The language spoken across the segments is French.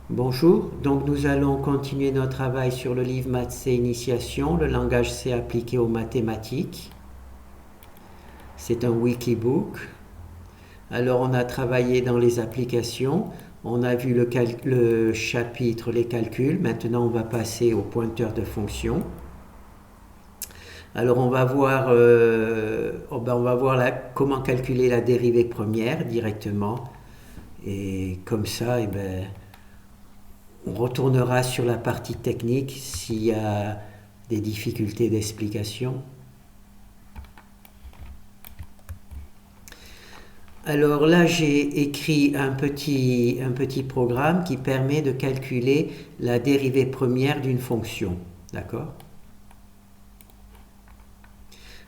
Bonjour, donc nous allons continuer notre travail sur le livre Maths C Initiation, le langage C appliqué aux mathématiques. C'est un wikibook. Alors on a travaillé dans les applications, on a vu le chapitre les calculs, maintenant on va passer au pointeur de fonction. Alors on va voir, comment calculer la dérivée première directement et comme ça, on retournera sur la partie technique s'il y a des difficultés d'explication. Alors là, j'ai écrit un petit programme qui permet de calculer la dérivée première d'une fonction. D'accord?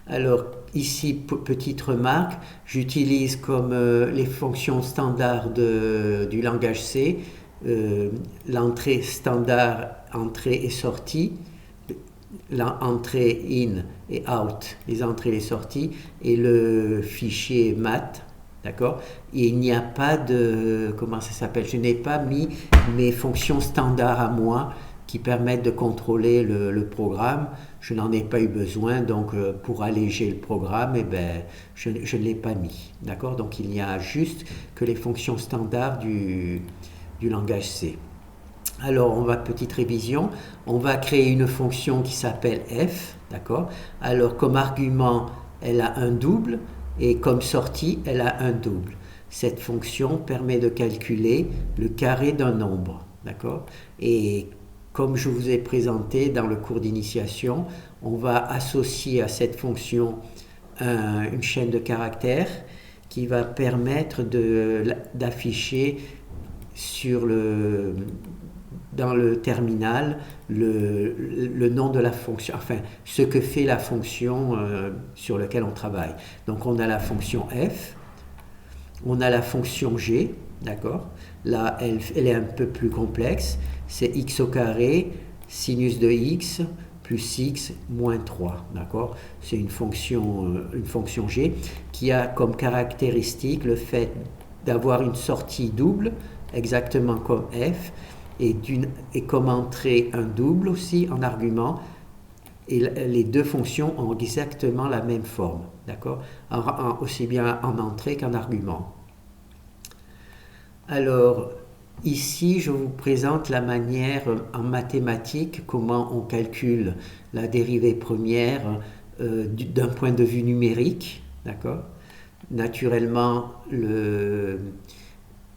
Alors ici, petite remarque, j'utilise comme les fonctions standards du langage C, l'entrée standard, entrée et sortie, l'entrée in et out, les entrées et les sorties, et le fichier math. D'accord? Et il n'y a pas de... Comment ça s'appelle? Je n'ai pas mis mes fonctions standards à moi qui permettent de contrôler le programme. Je n'en ai pas eu besoin, donc pour alléger le programme, je ne l'ai pas mis. D'accord? Donc il n'y a juste que les fonctions standards du langage C. Alors, petite révision, on va créer une fonction qui s'appelle f, d'accord? Alors, comme argument, elle a un double, et comme sortie, elle a un double. Cette fonction permet de calculer le carré d'un nombre, d'accord? Et comme je vous ai présenté dans le cours d'initiation, on va associer à cette fonction une chaîne de caractères qui va permettre d'afficher dans le terminal le nom de la fonction, enfin ce que fait la fonction sur laquelle on travaille. Donc on a la fonction f, on a la fonction g, d'accord? Là, elle est un peu plus complexe, c'est x au carré, sinus de x, plus x moins 3, d'accord? C'est une fonction g qui a comme caractéristique le fait d'avoir une sortie double, exactement comme f, et comme entrée un double aussi en argument, et les deux fonctions ont exactement la même forme, d'accord? Aussi bien en entrée qu'en argument. Alors, ici, je vous présente la manière en mathématiques, comment on calcule la dérivée première d'un point de vue numérique, d'accord? Naturellement,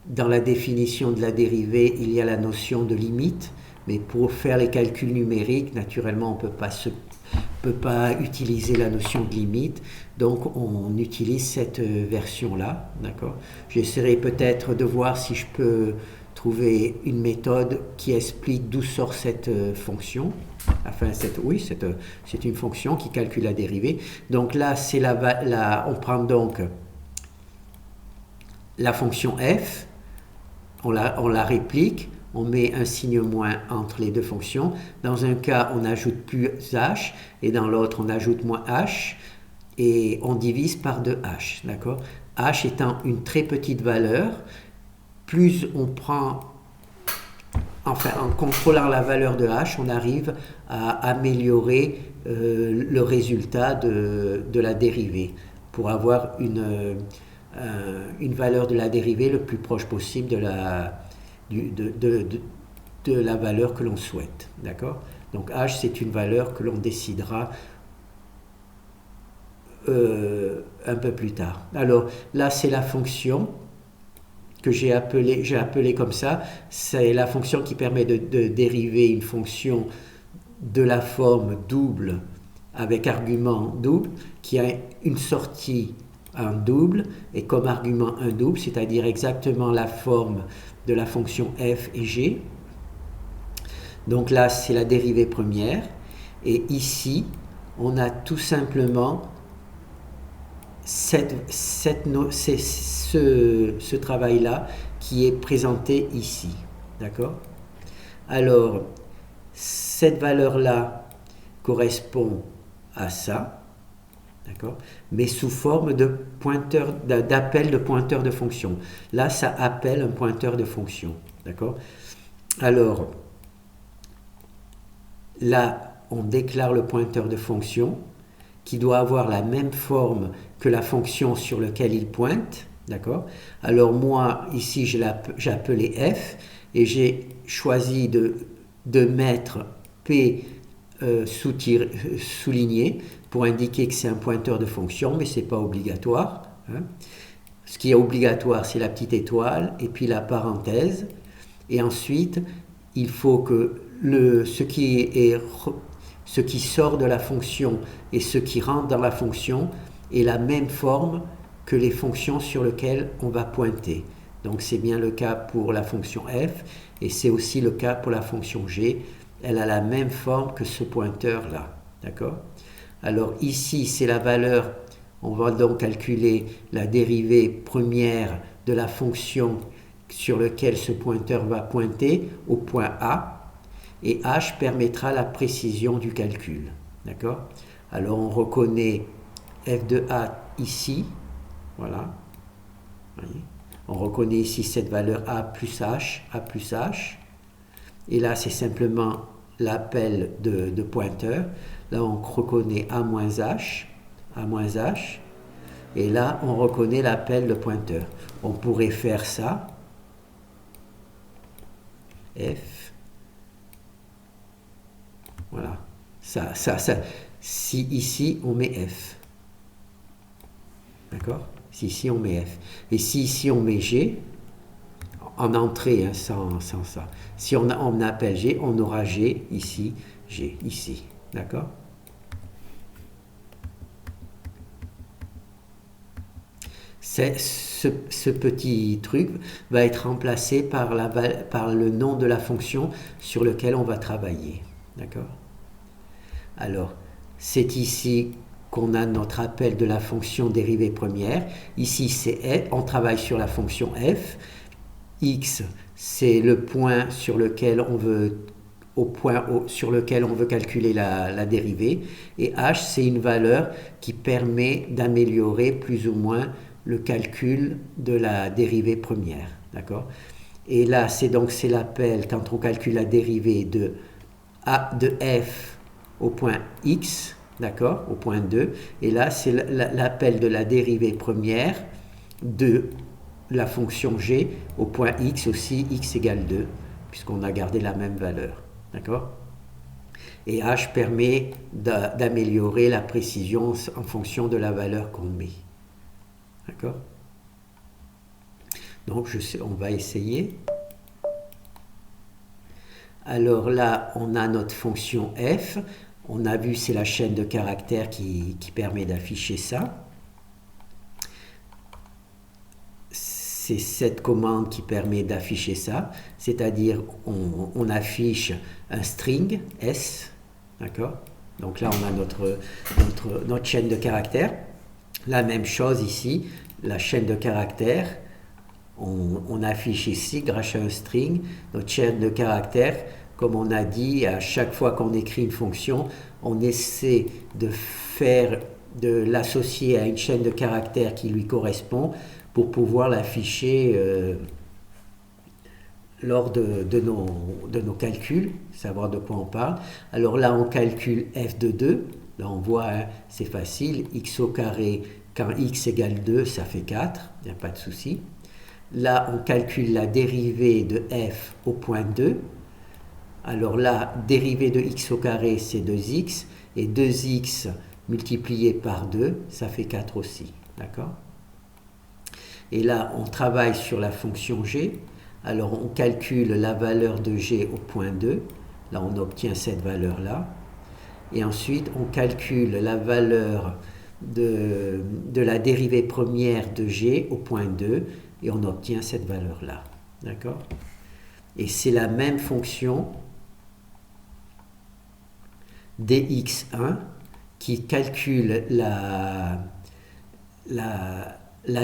dans la définition de la dérivée, il y a la notion de limite, mais pour faire les calculs numériques, naturellement, on ne peut pas utiliser la notion de limite, donc on utilise cette version-là, d'accord? J'essaierai peut-être de voir si je peux trouver une méthode qui explique d'où sort cette fonction. Enfin, c'est une fonction qui calcule la dérivée. Donc là, on prend donc la fonction f, on la réplique, on met un signe moins entre les deux fonctions. Dans un cas, on ajoute plus h, et dans l'autre, on ajoute moins h, et on divise par 2h, d'accord? H étant une très petite valeur, plus on prend, enfin, en contrôlant la valeur de h, on arrive à améliorer le résultat de la dérivée, pour avoir une valeur de la dérivée le plus proche possible de la valeur que l'on souhaite. D'accord? Donc h, c'est une valeur que l'on décidera un peu plus tard. Alors là, c'est la fonction que j'ai appelée comme ça. C'est la fonction qui permet de dériver une fonction de la forme double avec argument double, qui a une sortie un double et comme argument un double, c'est-à-dire exactement la forme de la fonction f et g. Donc là, c'est la dérivée première. Et ici, on a tout simplement ce travail-là qui est présenté ici. D'accord? Alors, cette valeur-là correspond à ça. D'accord? Mais sous forme d'appel de pointeur de fonction. Là, ça appelle un pointeur de fonction. D'accord? Alors, là, on déclare le pointeur de fonction qui doit avoir la même forme que la fonction sur laquelle il pointe. D'accord? Alors moi, ici, j'ai appelé f et j'ai choisi de mettre p souligné pour indiquer que c'est un pointeur de fonction, mais ce n'est pas obligatoire. Hein. Ce qui est obligatoire, c'est la petite étoile et puis la parenthèse. Et ensuite, il faut que ce qui sort de la fonction et ce qui rentre dans la fonction ait la même forme que les fonctions sur lesquelles on va pointer. Donc c'est bien le cas pour la fonction f et c'est aussi le cas pour la fonction g. Elle a la même forme que ce pointeur-là. D'accord? Alors ici, c'est la valeur, on va donc calculer la dérivée première de la fonction sur laquelle ce pointeur va pointer au point A, et h permettra la précision du calcul. D'accord? Alors on reconnaît f de a ici, voilà. Voyez, on reconnaît ici cette valeur a plus h, et là c'est simplement l'appel de pointeur. Là on reconnaît a moins h, et là on reconnaît l'appel de pointeur. On pourrait faire ça, f, voilà, ça, si ici on met f, d'accord, si ici on met f, et si ici on met g, en entrée, hein, sans ça, si on appelle g, on aura g ici, d'accord. Ce petit truc va être remplacé par le nom de la fonction sur lequel on va travailler. D'accord? Alors, c'est ici qu'on a notre appel de la fonction dérivée première. Ici, c'est f, on travaille sur la fonction f. X, c'est le point sur lequel on veut sur lequel on veut calculer la dérivée. Et h, c'est une valeur qui permet d'améliorer plus ou moins le calcul de la dérivée première. D'accord? Et là, c'est l'appel quand on calcule la dérivée de f au point x, d'accord, au point 2. Et là, c'est l'appel de la dérivée première de la fonction g au point x aussi, x égale 2, puisqu'on a gardé la même valeur. D'accord? Et h permet d'améliorer la précision en fonction de la valeur qu'on met. D'accord? Donc on va essayer. Alors là, on a notre fonction f. On a vu, c'est la chaîne de caractères qui permet d'afficher ça. C'est cette commande qui permet d'afficher ça. C'est-à-dire, on affiche un string S. D'accord? Donc là, on a notre chaîne de caractères. La même chose ici, la chaîne de caractères, on affiche ici, grâce à un string, notre chaîne de caractères. Comme on a dit, à chaque fois qu'on écrit une fonction, on essaie de l'associer à une chaîne de caractères qui lui correspond pour pouvoir l'afficher lors de nos calculs, savoir de quoi on parle. Alors là, on calcule f de 2. Là, on voit, hein, c'est facile, x au carré, quand x égale 2, ça fait 4, il n'y a pas de souci. Là, on calcule la dérivée de f au point 2. Alors là, dérivée de x au carré, c'est 2x, et 2x multiplié par 2, ça fait 4 aussi. D'accord? Et là, on travaille sur la fonction g. Alors, on calcule la valeur de g au point 2. Là, on obtient cette valeur-là. Et ensuite, on calcule la valeur de la dérivée première de g au point 2 et on obtient cette valeur-là. D'accord? Et c'est la même fonction dx1 qui calcule la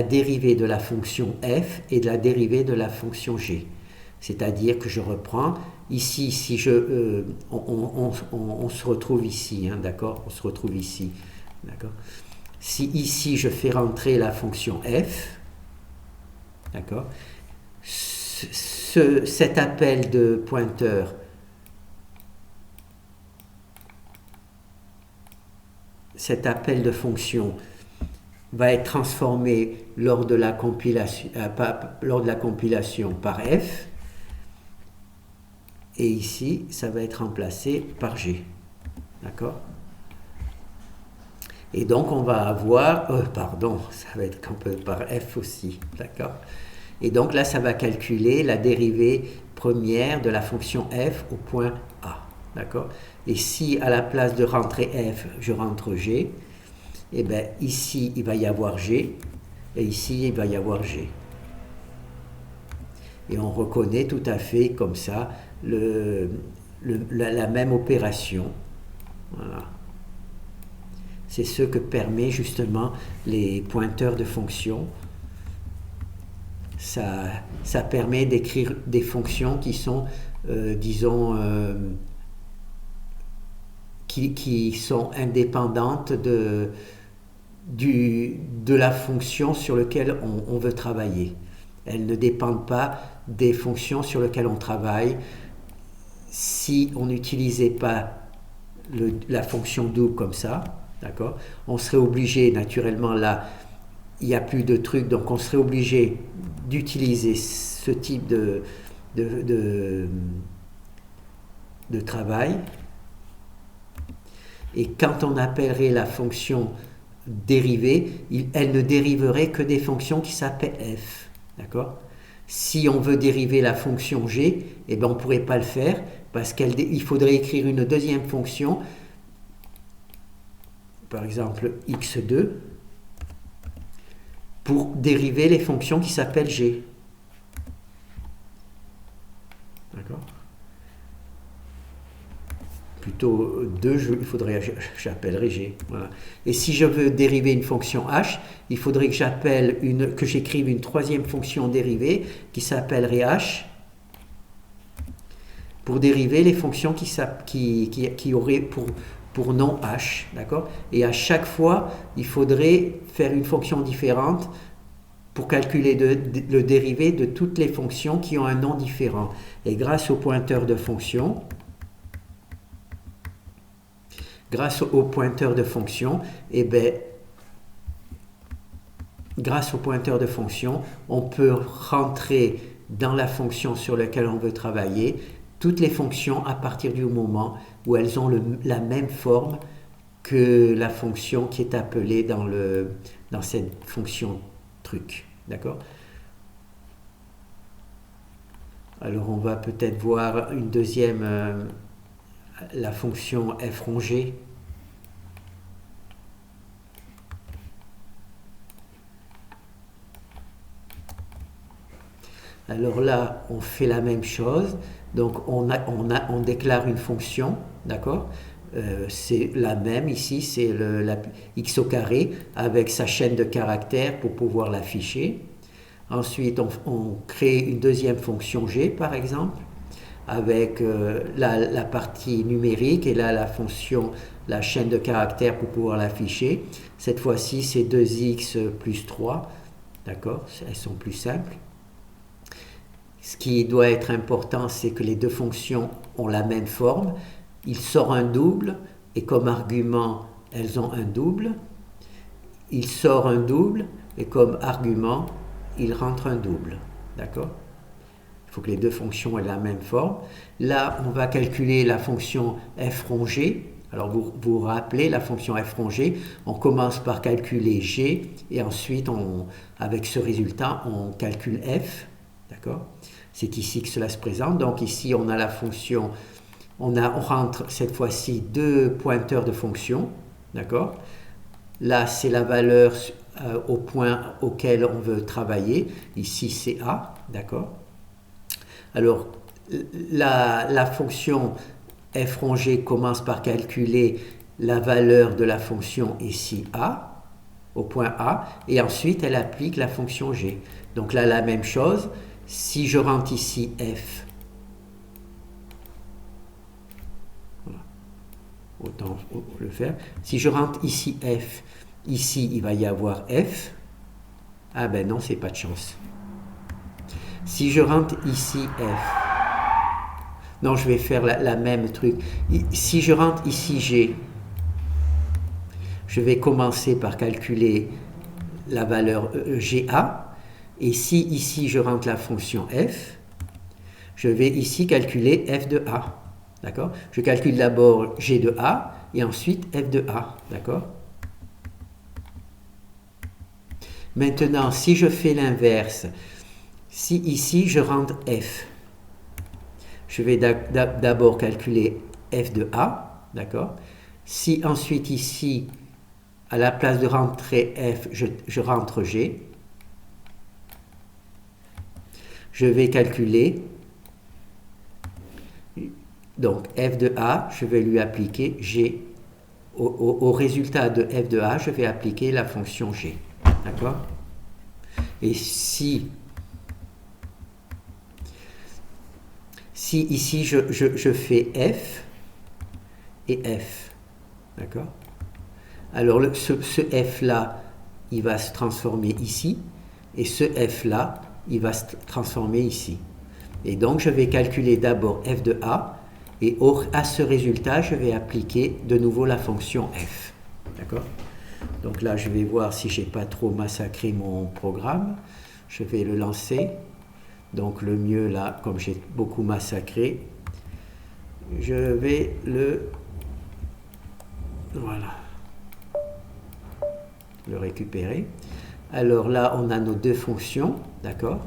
dérivée de la fonction f et de la dérivée de la fonction g. C'est-à-dire que je reprends, ici, si on se retrouve ici, hein, d'accord? On se retrouve ici, d'accord? Si ici je fais rentrer la fonction f, d'accord? cet appel de pointeur, cet appel de fonction va être transformé lors de la compilation par f, et ici ça va être remplacé par g, d'accord. Et donc on va avoir, ça va être par f aussi, d'accord. Et donc là ça va calculer la dérivée première de la fonction f au point a, d'accord. Et si à la place de rentrer f, je rentre g, et bien ici il va y avoir g, et ici il va y avoir g. Et on reconnaît tout à fait comme ça la même opération. Voilà. C'est ce que permet justement les pointeurs de fonctions. Ça permet d'écrire des fonctions qui sont, disons, qui sont indépendantes de la fonction sur laquelle on veut travailler. Elles ne dépendent pas des fonctions sur lesquelles on travaille. Si on n'utilisait pas la fonction double comme ça, d'accord, on serait obligé, naturellement là, il n'y a plus de trucs, donc on serait obligé d'utiliser ce type de travail. Et quand on appellerait la fonction dérivée, elle ne dériverait que des fonctions qui s'appellent f, d'accord. Si on veut dériver la fonction g, eh ben on ne pourrait pas le faire parce qu'il faudrait écrire une deuxième fonction, par exemple x2, pour dériver les fonctions qui s'appellent g. D'accord. Plutôt 2, j'appellerai g. Voilà. Et si je veux dériver une fonction h, il faudrait que j'écrive une troisième fonction dérivée qui s'appellerait h pour dériver les fonctions qui auraient pour nom h. D'accord. Et à chaque fois, il faudrait faire une fonction différente pour calculer le dérivé de toutes les fonctions qui ont un nom différent. Et grâce au pointeur de fonction, eh bien, grâce au pointeur de fonction, on peut rentrer dans la fonction sur laquelle on veut travailler toutes les fonctions à partir du moment où elles ont la même forme que la fonction qui est appelée dans cette fonction truc. D'accord? Alors on va peut-être voir une deuxième, la fonction f rongée. Alors là, on fait la même chose. Donc on déclare une fonction, d'accord, c'est la même ici, c'est la x au carré avec sa chaîne de caractères pour pouvoir l'afficher. Ensuite, on crée une deuxième fonction g, par exemple, avec la partie numérique et là la chaîne de caractères pour pouvoir l'afficher. Cette fois-ci, c'est 2x plus 3, d'accord, elles sont plus simples. Ce qui doit être important, c'est que les deux fonctions ont la même forme. Il sort un double et comme argument, elles ont un double. Il sort un double et comme argument, il rentre un double. D'accord? Il faut que les deux fonctions aient la même forme. Là, on va calculer la fonction f rongée. Alors, vous vous rappelez, la fonction f rongée, on commence par calculer g et ensuite, avec ce résultat, on calcule f. D'accord? C'est ici que cela se présente. Donc ici, on a la fonction, on rentre cette fois-ci deux pointeurs de fonction. D'accord? Là, c'est la valeur au point auquel on veut travailler. Ici, c'est a. D'accord? Alors, la fonction f rongée commence par calculer la valeur de la fonction ici a, au point a, et ensuite, elle applique la fonction g. Donc là, la même chose. Si je rentre ici f, voilà. Autant le faire. Si je rentre ici f, ici il va y avoir f. Ah ben non, c'est pas de chance. Si je rentre ici F, non, je vais faire la même truc. Si je rentre ici G, je vais commencer par calculer la valeur GA. Et si ici je rentre la fonction F, je vais ici calculer F de A. D'accord? Je calcule d'abord G de A et ensuite F de A. D'accord? Maintenant, si je fais l'inverse, si ici je rentre F, je vais d'abord calculer F de A. D'accord? Si ensuite ici, à la place de rentrer F, je rentre G, je vais calculer, donc F de A, je vais lui appliquer G. Au résultat de F de A, je vais appliquer la fonction G. D'accord? Et si ici je fais F et F, d'accord? Alors ce F là, il va se transformer ici, et ce F là, il va se transformer ici. Et donc je vais calculer d'abord F de A, et à ce résultat, je vais appliquer de nouveau la fonction F. D'accord? Donc là, je vais voir si je n'ai pas trop massacré mon programme. Je vais le lancer. Donc le mieux là, comme j'ai beaucoup massacré, je vais le récupérer. Alors là, on a nos deux fonctions, d'accord?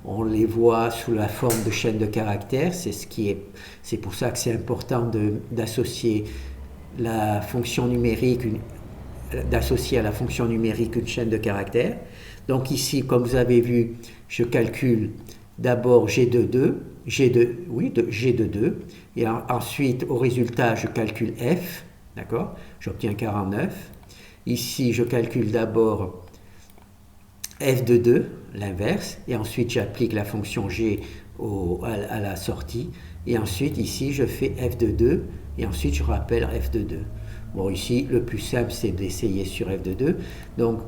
On les voit sous la forme de chaîne de caractères. C'est pour ça que c'est important d'associer la fonction numérique, d'associer à la fonction numérique une chaîne de caractères. Donc ici, comme vous avez vu, je calcule d'abord G de 2, G de 2, et ensuite, au résultat, je calcule F, d'accord? J'obtiens 49. Ici, je calcule d'abord F de 2, l'inverse, et ensuite j'applique la fonction G à la sortie, et ensuite ici je fais F de 2, et ensuite je rappelle F de 2. Bon, ici le plus simple c'est d'essayer sur F de 2, donc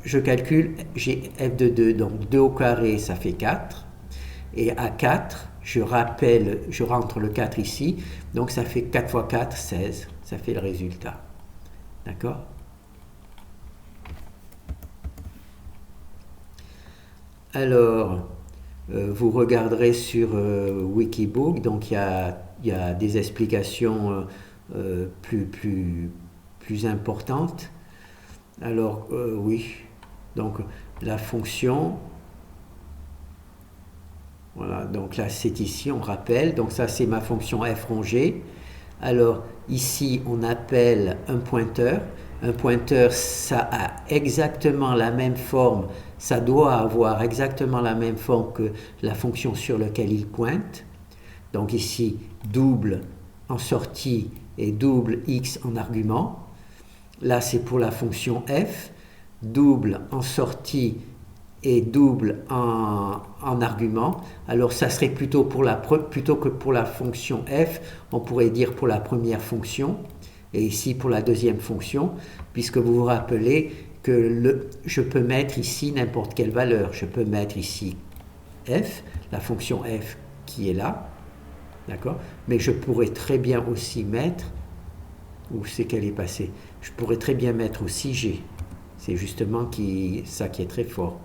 je calcule, j'ai F de 2, donc 2 au carré ça fait 4, et à 4, je rentre le 4 ici, donc ça fait 4 fois 4, 16, ça fait le résultat. D'accord? Alors, vous regarderez sur Wikibook, donc il y a des explications plus importantes. Alors, oui, donc la fonction, voilà, donc là c'est ici, on rappelle, donc ça c'est ma fonction f rongée. Alors ici on appelle un pointeur. Un pointeur, ça a exactement la même forme, ça doit avoir exactement la même forme que la fonction sur laquelle il pointe. Donc ici, double en sortie et double x en argument. Là, c'est pour la fonction f, double en sortie et double en argument. Alors ça serait plutôt que pour la fonction f, on pourrait dire pour la première fonction, et ici pour la deuxième fonction, puisque vous vous rappelez que je peux mettre ici n'importe quelle valeur. Je peux mettre ici f, la fonction f qui est là, d'accord? Mais je pourrais très bien aussi mettre, où c'est qu'elle est passée? Je pourrais très bien mettre aussi g. C'est justement ça qui est très fort.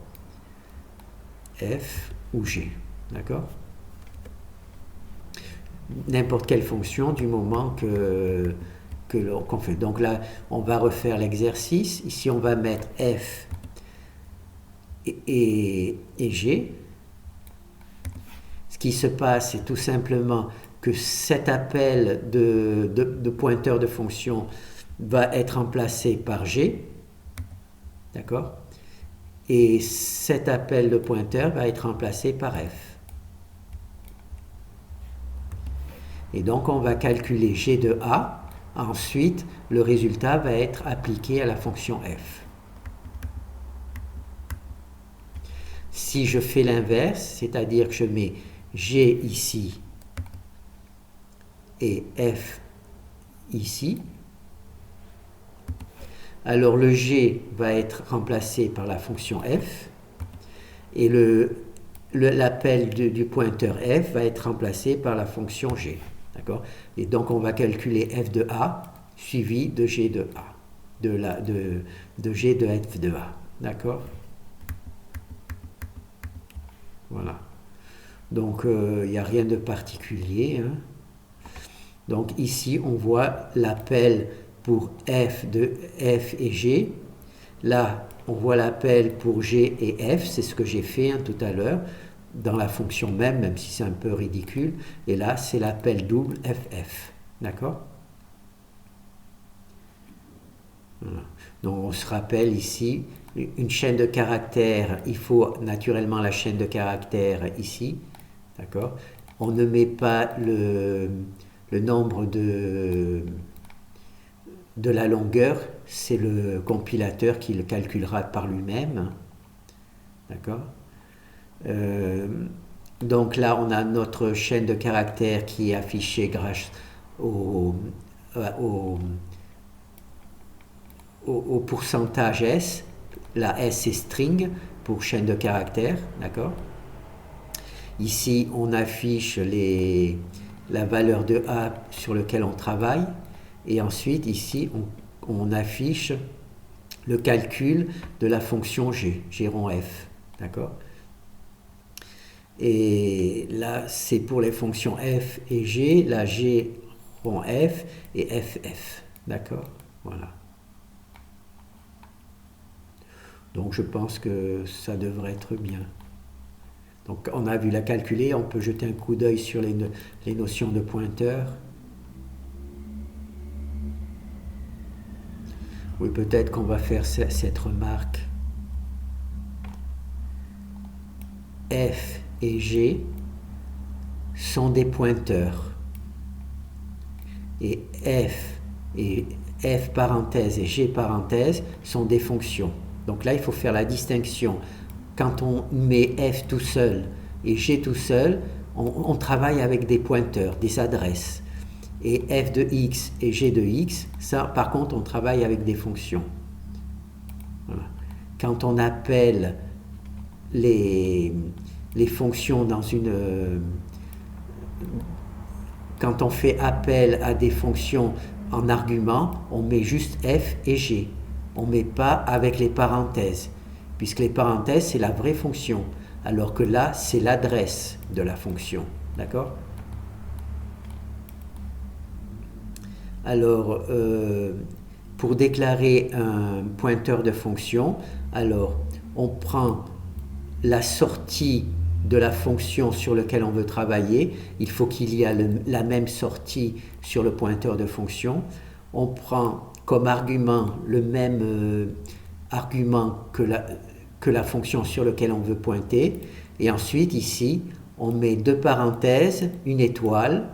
F ou G, d'accord? N'importe quelle fonction du moment qu'on fait. Donc là, on va refaire l'exercice. Ici, on va mettre F et G. Ce qui se passe, c'est tout simplement que cet appel de pointeur de fonction va être remplacé par G, d'accord? Et cet appel de pointeur va être remplacé par F. Et donc on va calculer G de A. Ensuite, le résultat va être appliqué à la fonction F. Si je fais l'inverse, c'est-à-dire que je mets G ici et F ici, alors le G va être remplacé par la fonction F et l'appel du pointeur f va être remplacé par la fonction g. D'accord? Et donc on va calculer f de a suivi de g de a, de g de f de a. D'accord? Voilà. Donc il n'y a rien de particulier. Hein. Donc ici on voit l'appel pour f et g. Là on voit l'appel pour g et f, c'est ce que j'ai fait tout à l'heure dans la fonction même si c'est un peu ridicule. Et là c'est l'appel double ff. D'accord? Voilà. Donc on se rappelle ici une chaîne de caractères, il faut naturellement la chaîne de caractères ici. D'accord? On ne met pas le nombre de la longueur, c'est le compilateur qui le calculera par lui-même. D'accord? Donc là, on a notre chaîne de caractères qui est affichée grâce au pourcentage S. La S c'est string pour chaîne de caractères. D'accord? Ici, on affiche la valeur de A sur lequel on travaille. Et ensuite, ici, on affiche le calcul de la fonction G, G rond F. D'accord? Et là, c'est pour les fonctions F et G, la G rond F et FF. D'accord? Voilà. Donc, je pense que ça devrait être bien. Donc on a vu la calculer, on peut jeter un coup d'œil sur les notions de pointeur. Oui, peut-être qu'on va faire cette remarque. F et G sont des pointeurs. Et F parenthèse et G parenthèse sont des fonctions. Donc là, il faut faire la distinction. Quand on met F tout seul et G tout seul, on travaille avec des pointeurs, des adresses. Et F de X et G de X, ça par contre on travaille avec des fonctions. Voilà. Quand on appelle les fonctions dans quand on fait appel à des fonctions en argument, on met juste F et G. On ne met pas avec les parenthèses. Puisque les parenthèses, c'est la vraie fonction, alors que là, c'est l'adresse de la fonction. D'accord? Alors, pour déclarer un pointeur de fonction, alors, on prend la sortie de la fonction sur laquelle on veut travailler. Il faut qu'il y ait la même sortie sur le pointeur de fonction. On prend comme argument le même argument que la fonction sur laquelle on veut pointer. Et ensuite, ici, on met deux parenthèses, une étoile.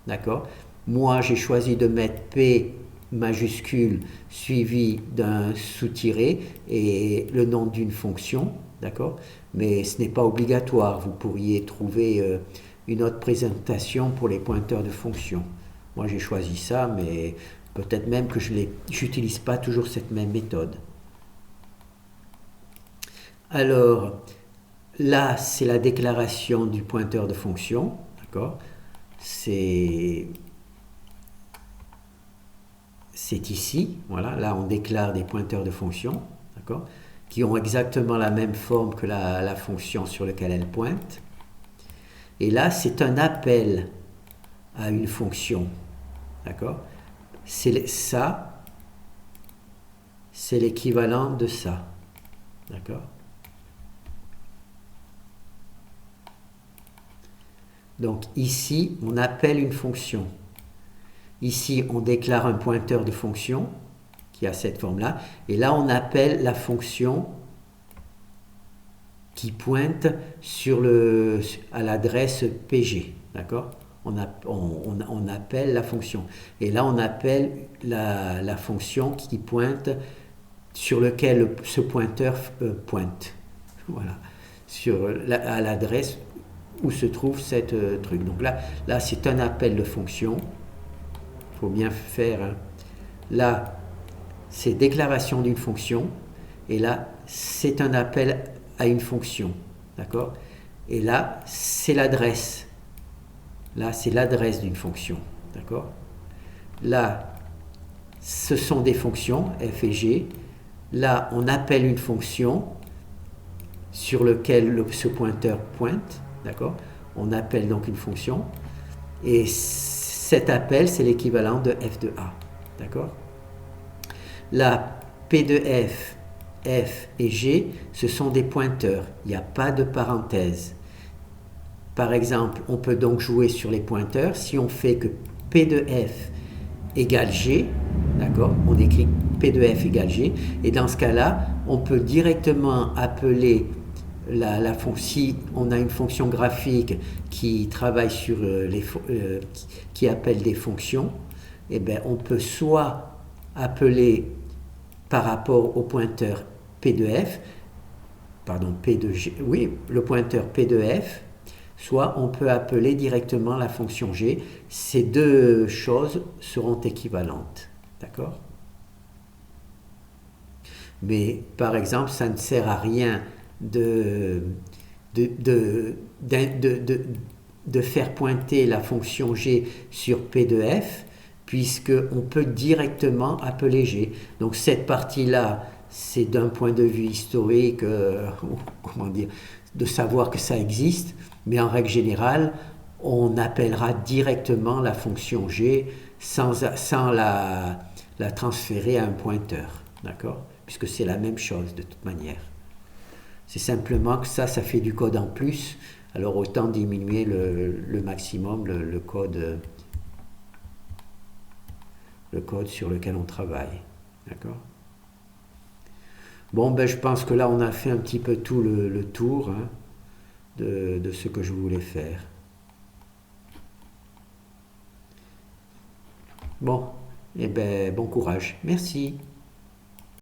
D'accord? Moi, j'ai choisi de mettre P majuscule suivi d'un sous-tiré et le nom d'une fonction. D'accord? Mais ce n'est pas obligatoire. Vous pourriez trouver une autre présentation pour les pointeurs de fonction. Moi, j'ai choisi ça, mais peut-être même que je n'utilise pas toujours cette même méthode. Alors, là, c'est la déclaration du pointeur de fonction. D'accord? C'est ici. Voilà, là, on déclare des pointeurs de fonction. D'accord? Qui ont exactement la même forme que la fonction sur laquelle elle pointe. Et là, c'est un appel à une fonction. D'accord? Ça, c'est l'équivalent de ça. D'accord? Donc ici, on appelle une fonction. Ici, on déclare un pointeur de fonction qui a cette forme-là. Et là, on appelle la fonction qui pointe à l'adresse PG. D'accord? On appelle la fonction. Et là, on appelle la fonction qui pointe sur lequel ce pointeur pointe. Voilà. À l'adresse où se trouve cette truc. Donc là c'est un appel de fonction. Il faut bien faire. Hein. Là, c'est déclaration d'une fonction. Et là, c'est un appel à une fonction. D'accord? Et là, c'est l'adresse. Là, c'est l'adresse d'une fonction. D'accord? Là, ce sont des fonctions, f et g. Là, on appelle une fonction sur laquelle ce pointeur pointe. D'accord? On appelle donc une fonction. Et cet appel, c'est l'équivalent de f de a. D'accord? Là, p de f, f et g, ce sont des pointeurs. Il n'y a pas de parenthèse. Par exemple, on peut donc jouer sur les pointeurs. Si on fait que p de f égale g, d'accord, on écrit p de f égale g, et dans ce cas-là, on peut directement appeler la fonction. Si on a une fonction graphique qui travaille sur qui appelle des fonctions, eh bien, on peut soit appeler par rapport au pointeur p de f, pardon, p de g, oui, le pointeur p de f, soit on peut appeler directement la fonction g. Ces deux choses seront équivalentes. D'accord? Mais par exemple, ça ne sert à rien de faire pointer la fonction g sur p de f, puisqu'on peut directement appeler g. Donc cette partie-là, c'est d'un point de vue historique, comment dire, de savoir que ça existe, mais en règle générale, on appellera directement la fonction g sans la transférer à un pointeur. D'accord? Puisque c'est la même chose de toute manière. C'est simplement que ça fait du code en plus, alors autant diminuer le maximum le code sur lequel on travaille. D'accord? Bon, ben je pense que là on a fait un petit peu tout le tour, hein, de ce que je voulais faire. Bon, et ben bon courage. Merci.